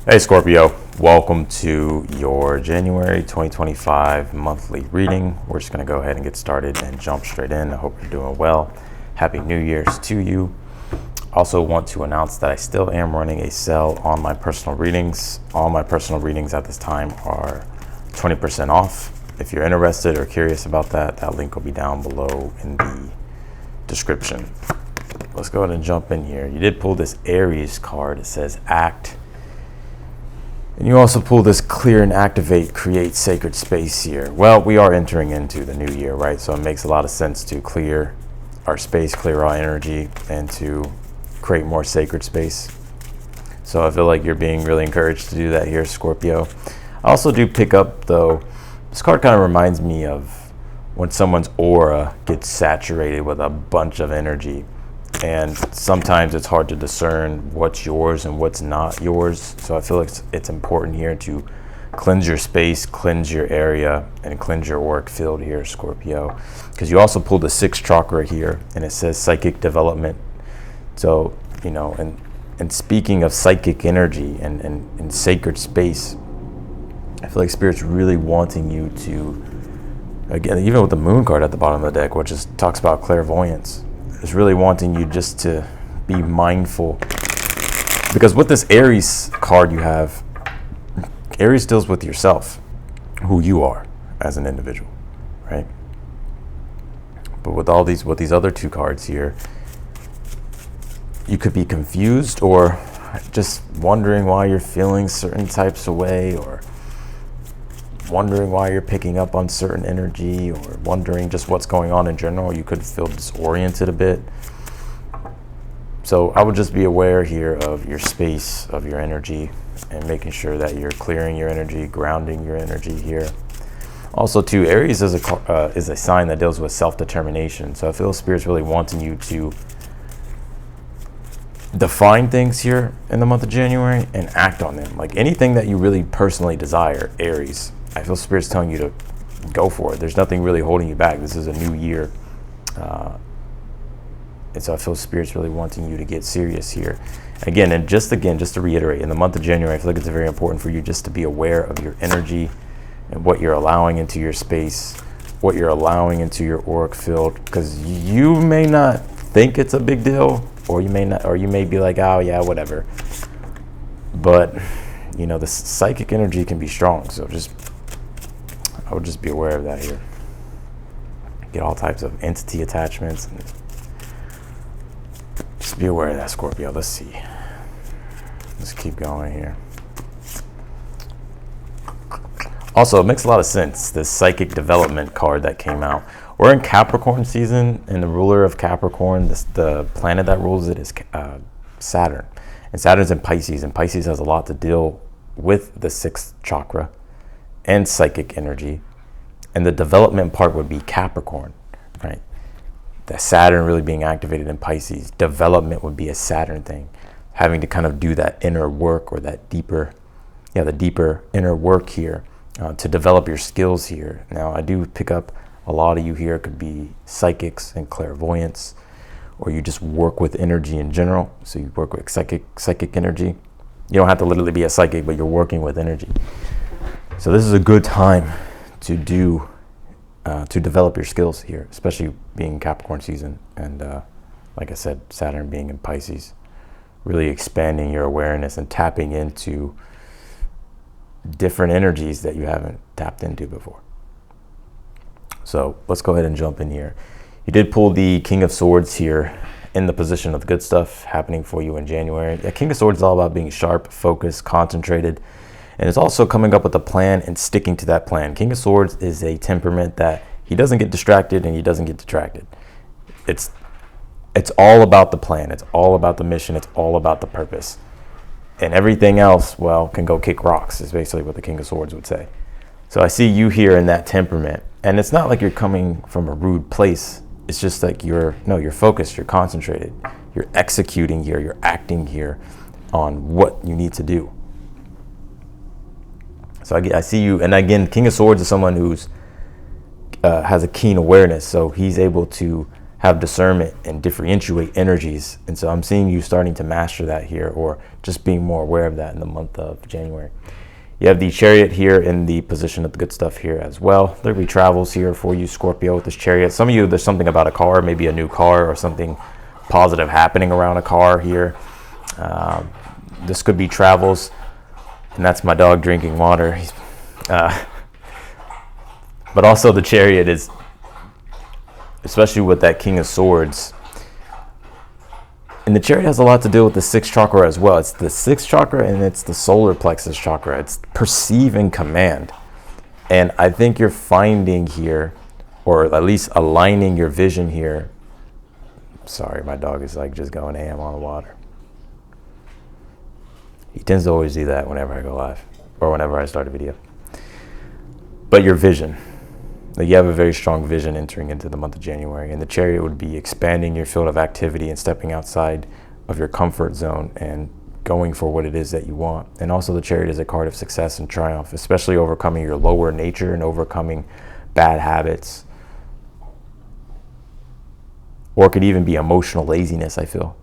Hey Scorpio, welcome to your January 2025 monthly reading. We're just going to go ahead and get started and jump straight in. I hope you're doing well. Happy New Year's to you. Also want to announce that I still am running a sale on my personal readings. All my personal readings at this time are 20% off. If you're interested or curious about that, that link will be down below in the description. Let's go ahead and jump in here. You did pull this Aries card. It says act. And you also pull this clear and activate, create sacred space here. Well, we are entering into the new year, right? So it makes a lot of sense to clear our space, clear our energy, and to create more sacred space. So I feel like you're being really encouraged to do that here, Scorpio. I also do pick up, though, this card kind of reminds me of when someone's aura gets saturated with a bunch of energy. And sometimes it's hard to discern what's yours and what's not yours. So I feel like it's important here to cleanse your space, cleanse your area, and cleanse your auric field here, Scorpio. Because you also pulled the sixth chakra here, and it says psychic development. So, you know, and speaking of psychic energy and sacred space, I feel like Spirit's really wanting you to, again, even with the moon card at the bottom of the deck, which just talks about clairvoyance, is really wanting you just to be mindful. Because with this Aries card you have, Aries deals with yourself, who you are as an individual, right? But with these other two cards here, you could be confused or just wondering why you're feeling certain types of way, or wondering why you're picking up on certain energy, or wondering just what's going on in general. You could feel disoriented a bit. So I would just be aware here of your space, of your energy, and making sure that you're clearing your energy, grounding your energy here. Also, too, Aries is a sign that deals with self-determination. So I feel Spirit's really wanting you to define things here in the month of January and act on them. Like anything that you really personally desire, Aries, I feel Spirit's telling you to go for it. There's nothing really holding you back. This is a new year. And so I feel Spirit's really wanting you to get serious here. Again, just to reiterate, in the month of January, I feel like it's very important for you just to be aware of your energy and what you're allowing into your space, what you're allowing into your auric field, because you may not think it's a big deal, or you may not, or you may be like, oh yeah, whatever. But you know, the psychic energy can be strong. So I would just be aware of that here. Get all types of entity attachments. And just be aware of that, Scorpio. Let's see. Let's keep going here. Also, it makes a lot of sense, this psychic development card that came out. We're in Capricorn season, and the ruler of Capricorn, the planet that rules it, is Saturn. And Saturn's in Pisces, and Pisces has a lot to deal with the sixth chakra and psychic energy. And the development part would be Capricorn, right? The Saturn really being activated in Pisces. Development would be a Saturn thing. Having to kind of do that inner work, or that deeper, the deeper inner work here to develop your skills here. Now, I do pick up a lot of you here could be psychics and clairvoyants, or you just work with energy in general. So you work with psychic energy. You don't have to literally be a psychic, but you're working with energy. So this is a good time to develop your skills here, especially being Capricorn season. And like I said, Saturn being in Pisces, really expanding your awareness and tapping into different energies that you haven't tapped into before. So let's go ahead and jump in here. You did pull the King of Swords here in the position of the good stuff happening for you in January. The King of Swords is all about being sharp, focused, concentrated, and it's also coming up with a plan and sticking to that plan. King of Swords is a temperament that he doesn't get distracted and he doesn't get detracted. It's all about the plan. It's all about the mission. It's all about the purpose. And everything else, well, can go kick rocks, is basically what the King of Swords would say. So I see you here in that temperament. And it's not like you're coming from a rude place. It's just like you're focused, you're concentrated, you're executing here, you're acting here on what you need to do. So I see you, and again, King of Swords is someone who's has a keen awareness, so he's able to have discernment and differentiate energies. And so I'm seeing you starting to master that here, or just being more aware of that in the month of January. You have the Chariot here in the position of the good stuff here as well. There'll be travels here for you, Scorpio, with this Chariot. Some of you, there's something about a car, maybe a new car or something positive happening around a car here. This could be travels, and that's my dog drinking water. But also the Chariot is, especially with that King of Swords. And the Chariot has a lot to do with the 6th chakra as well. It's the 6th chakra and it's the solar plexus chakra. It's perceive and command. And I think you're finding here, or at least aligning your vision here. Sorry, my dog is like just going ham on the water. He tends to always do that whenever I go live or whenever I start a video. But your vision. You have a very strong vision entering into the month of January, and the Chariot would be expanding your field of activity and stepping outside of your comfort zone and going for what it is that you want. And also the Chariot is a card of success and triumph, especially overcoming your lower nature and overcoming bad habits. Or it could even be emotional laziness, I feel.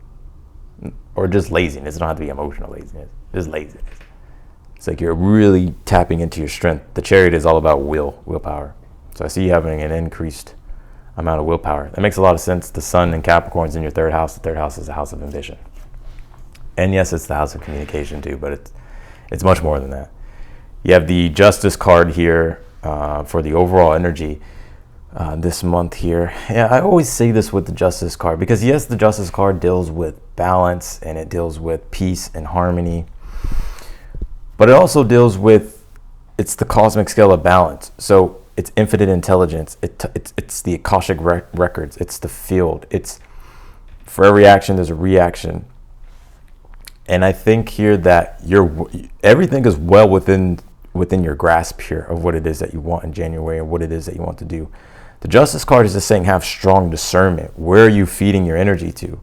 Or just laziness. It don't have to be emotional laziness. Just laziness. It's like you're really tapping into your strength. The Chariot is all about willpower. So I see you having an increased amount of willpower. That makes a lot of sense. The Sun in Capricorn's in your 3rd house. The 3rd house is the house of ambition. And yes, it's the house of communication too, but it's much more than that. You have the Justice card here for the overall energy this month here. Yeah, I always say this with the Justice card because yes, the Justice card deals with balance and it deals with peace and harmony. But it also deals with, it's the cosmic scale of balance. So it's infinite intelligence. It's the Akashic records. It's the field. It's for every action, there's a reaction. And I think here that everything is well within your grasp here of what it is that you want in January and what it is that you want to do. The Justice card is just saying have strong discernment. Where are you feeding your energy to?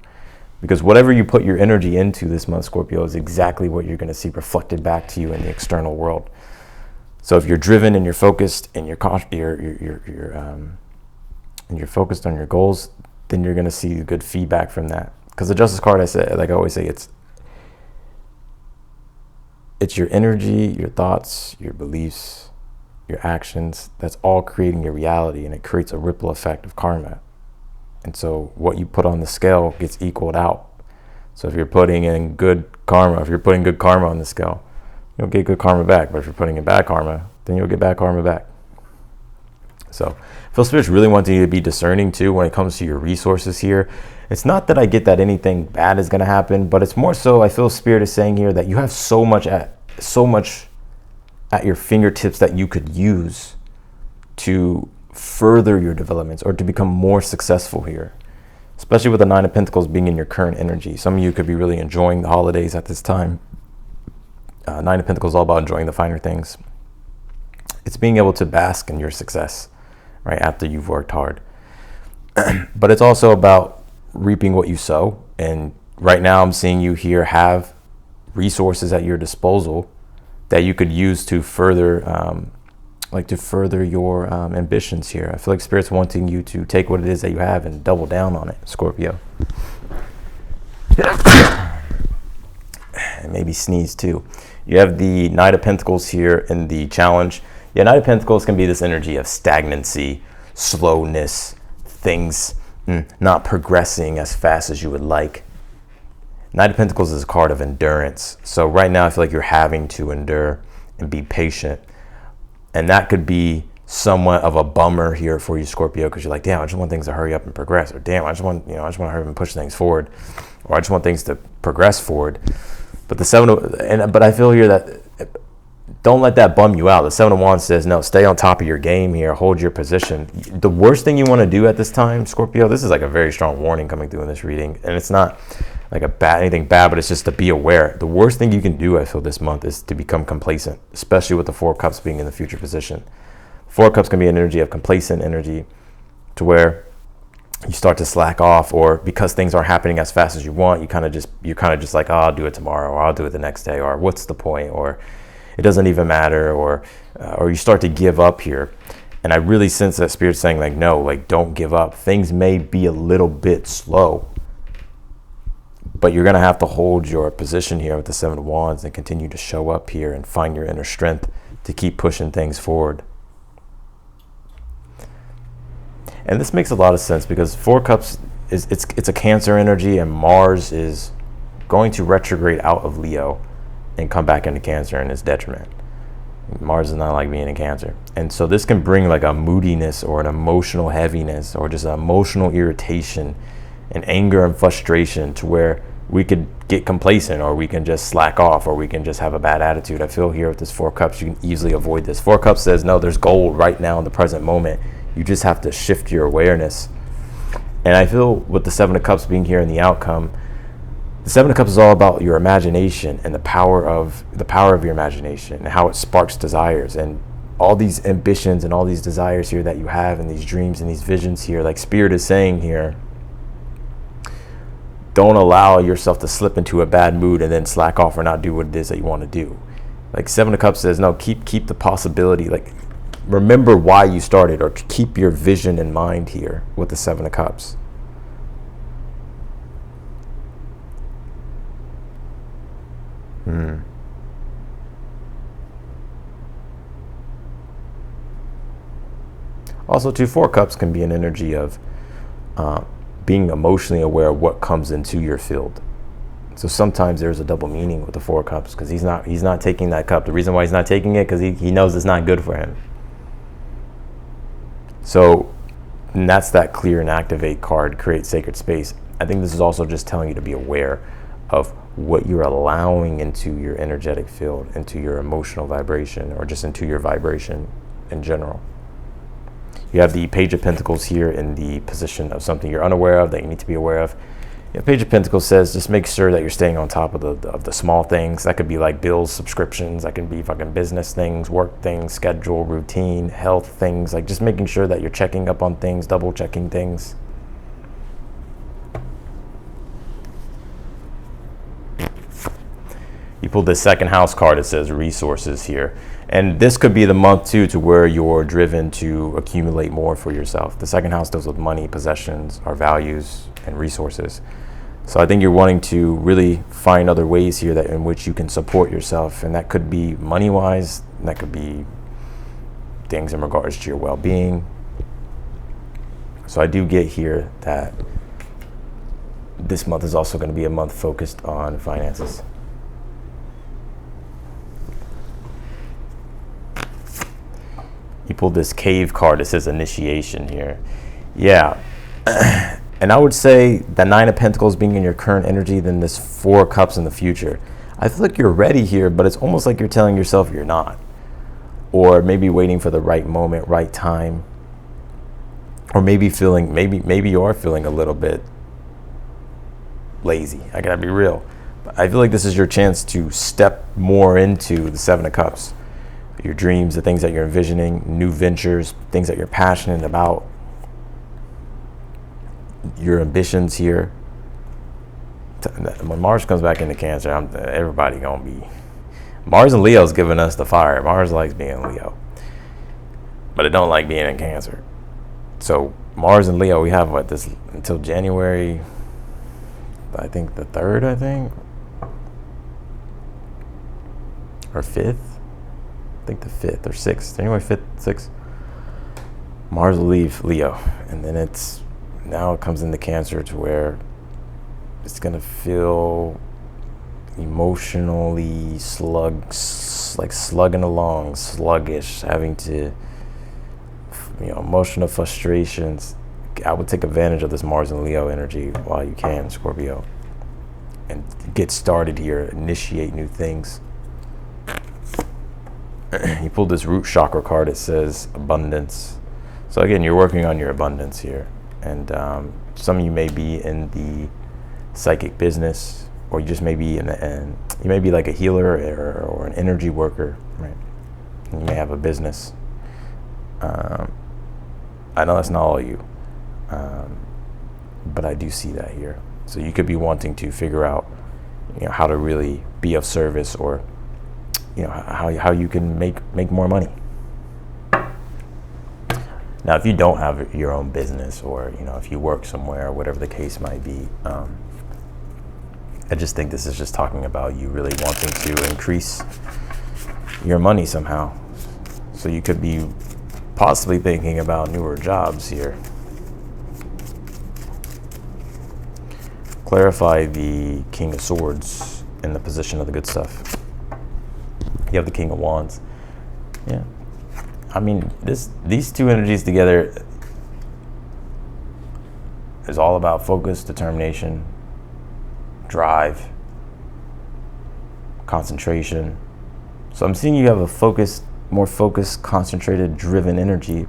Because whatever you put your energy into this month, Scorpio, is exactly what you're going to see reflected back to you in the external world. So if you're driven and you're focused and you're focused on your goals, then you're going to see good feedback from that. Because the Justice card, I always say, it's your energy, your thoughts, your beliefs, your actions. That's all creating your reality, and it creates a ripple effect of karma. And so what you put on the scale gets equaled out. So if you're putting in good karma, on the scale, you'll get good karma back. But if you're putting in bad karma, then you'll get bad karma back. So I feel Spirit's really wanting you to be discerning too when it comes to your resources here. It's not that I get that anything bad is going to happen, but it's more so I feel Spirit is saying here that you have so much at your fingertips that you could use to further your developments or to become more successful here, especially with the 9 of Pentacles being in your current energy. Some of you could be really enjoying the holidays at this time. 9 of Pentacles is all about enjoying the finer things. It's being able to bask in your success, right, after you've worked hard. But it's also about reaping what you sow. And right now I'm seeing you here have resources at your disposal that you could use to further your ambitions here. I feel like Spirit's wanting you to take what it is that you have and double down on it, Scorpio. And maybe sneeze too. You have the Knight of Pentacles here in the challenge. Yeah, Knight of Pentacles can be this energy of stagnancy, slowness, things not progressing as fast as you would like. Knight of Pentacles is a card of endurance. So right now I feel like you're having to endure and be patient. And that could be somewhat of a bummer here for you, Scorpio, because you're like, damn, I just want things to hurry up and progress. Or damn, I just want to hurry up and push things forward. Or I just want things to progress forward. But but I feel here that don't let that bum you out. The 7 of Wands says, no, stay on top of your game here. Hold your position. The worst thing you want to do at this time, Scorpio, this is like a very strong warning coming through in this reading. And it's not like anything bad, but it's just to be aware. The worst thing you can do, I feel, this month is to become complacent, especially with the 4 of Cups being in the future position. 4 of Cups can be an energy of complacent energy to where you start to slack off, or because things aren't happening as fast as you want, you're kind of just like, oh, I'll do it tomorrow, or I'll do it the next day, or what's the point, or it doesn't even matter, or you start to give up here. And I really sense that spirit saying like, no, like don't give up. Things may be a little bit slow, but you're going to have to hold your position here with the Seven of Wands and continue to show up here and find your inner strength to keep pushing things forward. And this makes a lot of sense because Four of Cups it's a Cancer energy, and Mars is going to retrograde out of Leo and come back into Cancer in its detriment. Mars is not like being in Cancer. And so this can bring like a moodiness or an emotional heaviness or just an emotional irritation and anger and frustration to where we could get complacent, or we can just slack off, or we can just have a bad attitude. I feel here with this Four of Cups, you can easily avoid this. Four of Cups says, no, there's gold right now in the present moment. You just have to shift your awareness. And I feel with the Seven of Cups being here in the outcome, the Seven of Cups is all about your imagination and the power of your imagination and how it sparks desires and all these ambitions and all these desires here that you have and these dreams and these visions here. Like Spirit is saying here, don't allow yourself to slip into a bad mood and then slack off or not do what it is that you want to do. Like Seven of Cups says, no, keep the possibility, like remember why you started, or keep your vision in mind here with the Seven of Cups. Also, too, Four of Cups can be an energy of being emotionally aware of what comes into your field. So sometimes there's a double meaning with the Four of Cups because he's not taking that cup. The reason why he's not taking it because he knows it's not good for him. So and that's that clear and activate card, create sacred space. I think this is also just telling you to be aware of what you're allowing into your energetic field, into your emotional vibration, or just into your vibration in general. You have the Page of Pentacles here in the position of something you're unaware of that you need to be aware of. The Page of Pentacles says just make sure that you're staying on top of the small things. That could be like bills, subscriptions. That can be fucking business things, work things, schedule, routine, health things. Like just making sure that you're checking up on things, double checking things. You pulled the second house card. It says resources here. And this could be the month too to where you're driven to accumulate more for yourself. The second house deals with money, possessions, our values, and resources. So I think you're wanting to really find other ways here that in which you can support yourself. And that could be money-wise. And that could be things in regards to your well-being. So I do get here that this month is also going to be a month focused on finances. You pulled this Cave card that says initiation here. Yeah. And I would say the Nine of Pentacles being in your current energy, then this Four of Cups in the future. I feel like you're ready here, but it's almost like you're telling yourself you're not. Or maybe waiting for the right moment, right time. Or maybe you are feeling a little bit lazy. I gotta be real. But I feel like this is your chance to step more into the Seven of Cups. Your dreams, the things that you're envisioning, new ventures, things that you're passionate about, your ambitions here. When Mars comes back into Cancer, everybody gonna be. Mars and Leo's giving us the fire. Mars likes being Leo, but it don't like being in Cancer. So Mars and Leo, we have this until January, I think the 3rd, or 5th. I think the 5th or 6th, January 5th, 6th. Mars will leave Leo, and then now it comes into Cancer to where it's gonna feel emotionally slugging along, sluggish, having to, emotional frustrations. I would take advantage of this Mars and Leo energy while you can, Scorpio, and get started here, initiate new things. You pulled this root chakra card. It says abundance. So again, you're working on your abundance here. And some of you may be in the psychic business, or you just may be you may be like a healer or an energy worker, right? And you may have a business. I know that's not all of you, but I do see that here. So you could be wanting to figure out, how to really be of service, or how you can make more money. Now, if you don't have your own business, or if you work somewhere, or whatever the case might be, I just think this is just talking about you really wanting to increase your money somehow. So you could be possibly thinking about newer jobs here. Clarify the King of Swords in the position of the good stuff. You have the King of Wands. Yeah. I mean, these two energies together is all about focus, determination, drive, concentration. So I'm seeing you have a more focused, concentrated, driven energy.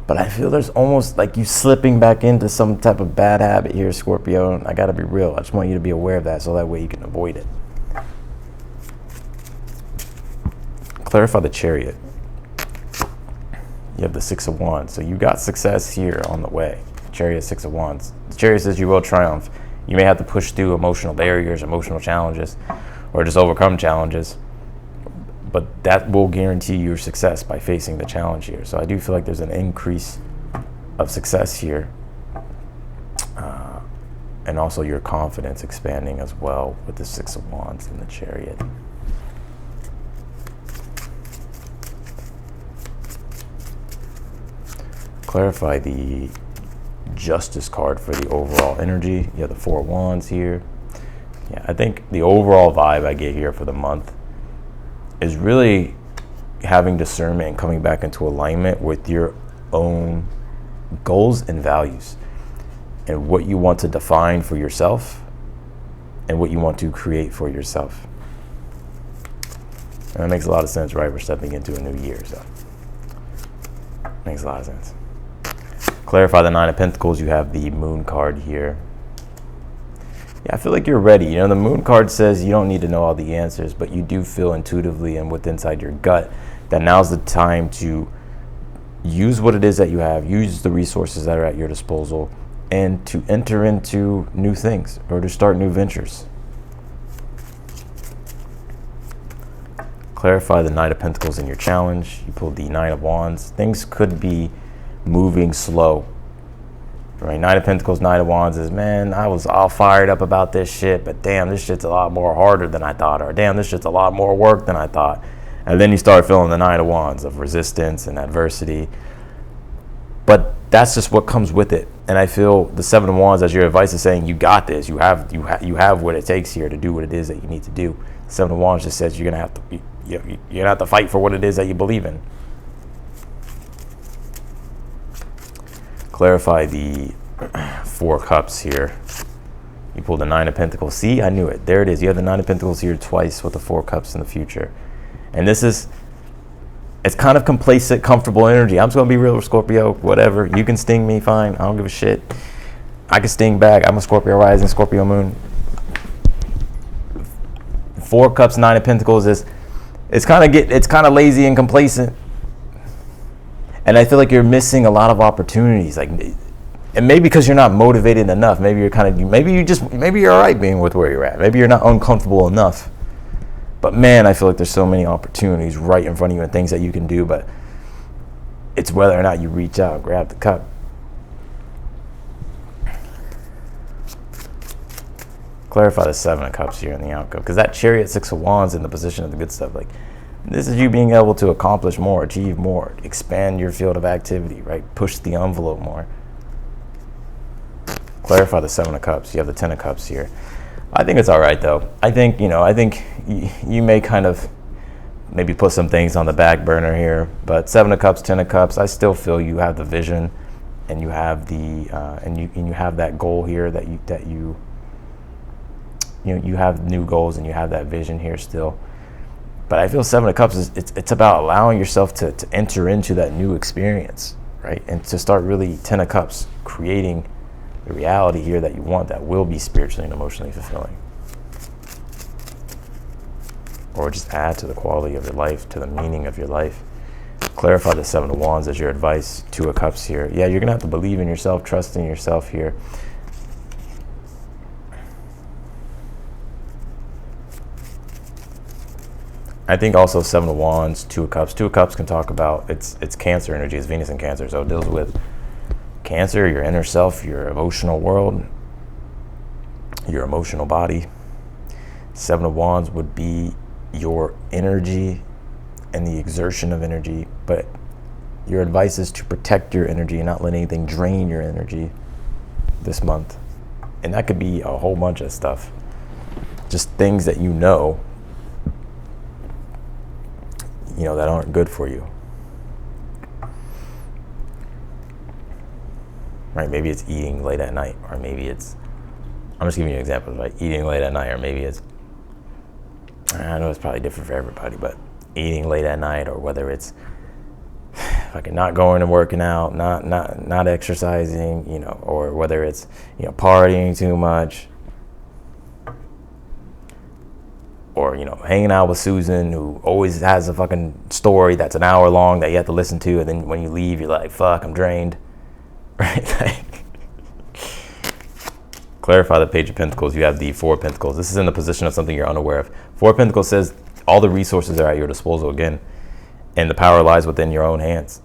But I feel there's almost like you slipping back into some type of bad habit here, Scorpio. And I gotta be real. I just want you to be aware of that so that way you can avoid it. Clarify the Chariot. You have the Six of Wands. So you got success here on the way. Chariot, Six of Wands. The Chariot says you will triumph. You may have to push through emotional barriers, emotional challenges, or just overcome challenges. But that will guarantee your success by facing the challenge here. So I do feel like there's an increase of success here. And also your confidence expanding as well with the Six of Wands and the Chariot. Clarify the Justice card for the overall energy. You have the Four of Wands here. Yeah, I think the overall vibe I get here for the month is really having discernment and coming back into alignment with your own goals and values and what you want to define for yourself and what you want to create for yourself. And that makes a lot of sense, right? We're stepping into a new year, so makes a lot of sense. Clarify the Nine of Pentacles. You have the Moon card here. Yeah, I feel like you're ready. The Moon card says you don't need to know all the answers, but you do feel intuitively and with inside your gut that now's the time to use what it is that you have, use the resources that are at your disposal, and to enter into new things or to start new ventures. Clarify the Knight of Pentacles in your challenge. You pulled the Nine of Wands. Things could be moving slow. Right, Knight of Pentacles, Knight of Wands is, man, I was all fired up about this shit, but damn, this shit's a lot more harder than I thought, or damn, this shit's a lot more work than I thought. And then you start feeling the Nine of Wands of resistance and adversity. But that's just what comes with it. And I feel the Seven of Wands as your advice is saying, you got this. You have what it takes here to do what it is that you need to do. The Seven of Wands just says you're gonna have to fight for what it is that you believe in. Clarify the Four Cups here. You pulled the Nine of Pentacles. See, I knew it. There it is. You have the Nine of Pentacles here twice with the Four Cups in the future. And it's kind of complacent, comfortable energy. I'm just going to be real with Scorpio. Whatever. You can sting me, fine. I don't give a shit. I can sting back. I'm a Scorpio rising, Scorpio moon. Four Cups, Nine of Pentacles it's kind of lazy and complacent. And I feel like you're missing a lot of opportunities, and maybe because you're not motivated enough. Maybe you're all right being with where you're at. Maybe you're not uncomfortable enough. But man, I feel like there's so many opportunities right in front of you and things that you can do. But it's whether or not you reach out and grab the cup. Clarify the Seven of Cups here in the outcome, because that Chariot, Six of Wands in the position of the good stuff, this is you being able to accomplish more, achieve more, expand your field of activity, right? Push the envelope more. Clarify the Seven of Cups. You have the Ten of Cups here. I think it's all right, though. I think you may kind of maybe put some things on the back burner here, but Seven of Cups, Ten of Cups, I still feel you have the vision, and you have the and you have that goal here that you have new goals and you have that vision here still. But I feel Seven of Cups it's about allowing yourself to enter into that new experience, right? And to start really Ten of Cups, creating the reality here that you want that will be spiritually and emotionally fulfilling. Or just add to the quality of your life, to the meaning of your life. Clarify the Seven of Wands as your advice. Two of Cups here. Yeah, you're going to have to believe in yourself, trust in yourself here. I think also Seven of Wands, Two of Cups. Two of Cups can talk about, it's Cancer energy. It's Venus in Cancer. So it deals with Cancer, your inner self, your emotional world, your emotional body. Seven of Wands would be your energy and the exertion of energy, but your advice is to protect your energy and not let anything drain your energy this month. And that could be a whole bunch of stuff. Just things that you know that aren't good for you. Right? Maybe it's eating late at night, or maybe it's, I'm just giving you examples, right? Eating late at night, or maybe it's, I know it's probably different for everybody, but eating late at night, or whether it's like not going and working out, not exercising, or whether it's, partying too much, or, hanging out with Susan, who always has a fucking story that's an hour long that you have to listen to, and then when you leave, you're like, fuck, I'm drained, right? Clarify the Page of Pentacles. You have the Four of Pentacles. This is in the position of something you're unaware of. Four of Pentacles says all the resources are at your disposal again, and the power lies within your own hands.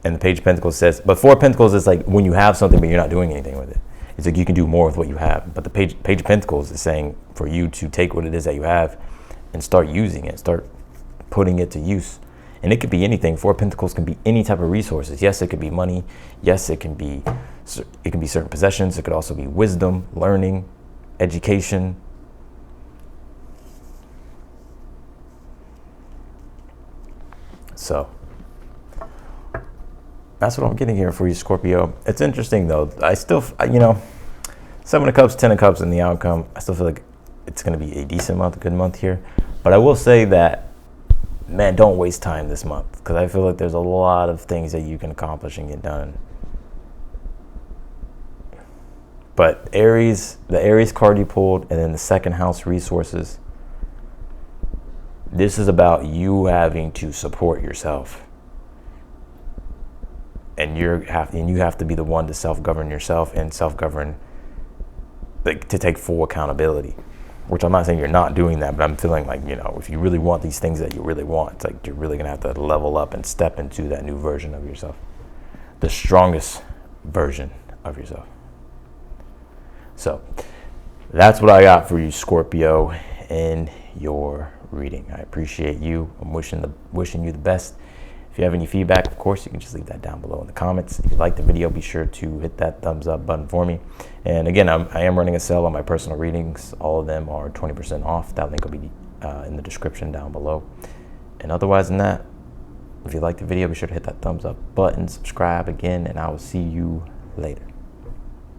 And the Page of Pentacles says, but Four of Pentacles is like when you have something but you're not doing anything with it. It's like you can do more with what you have. But the Page of Pentacles is saying for you to take what it is that you have and start using it, start putting it to use. And it could be anything. Four of Pentacles can be any type of resources. Yes, it could be money. Yes, it can be certain possessions. It could also be wisdom, learning, education. So that's what I'm getting here for you, Scorpio. It's interesting though. I still, Seven of Cups, Ten of Cups in the outcome. I still feel like it's going to be a decent month, a good month here. But I will say that, man, don't waste time this month, because I feel like there's a lot of things that you can accomplish and get done. But Aries, the Aries card you pulled, and then the second house resources, this is about you having to support yourself. And you have to be the one to self-govern yourself and self-govern, like, to take full accountability. Which I'm not saying you're not doing that, but I'm feeling like, if you really want these things that you really want, it's like you're really going to have to level up and step into that new version of yourself. The strongest version of yourself. So that's what I got for you, Scorpio, in your reading. I appreciate you. I'm wishing you the best. If you have any feedback, of course, you can just leave that down below in the comments. If you like the video, be sure to hit that thumbs up button for me. And again, I am running a sale on my personal readings. All of them are 20% off. That link will be in the description down below. And otherwise than that, if you like the video, be sure to hit that thumbs up button, subscribe again, and I will see you later.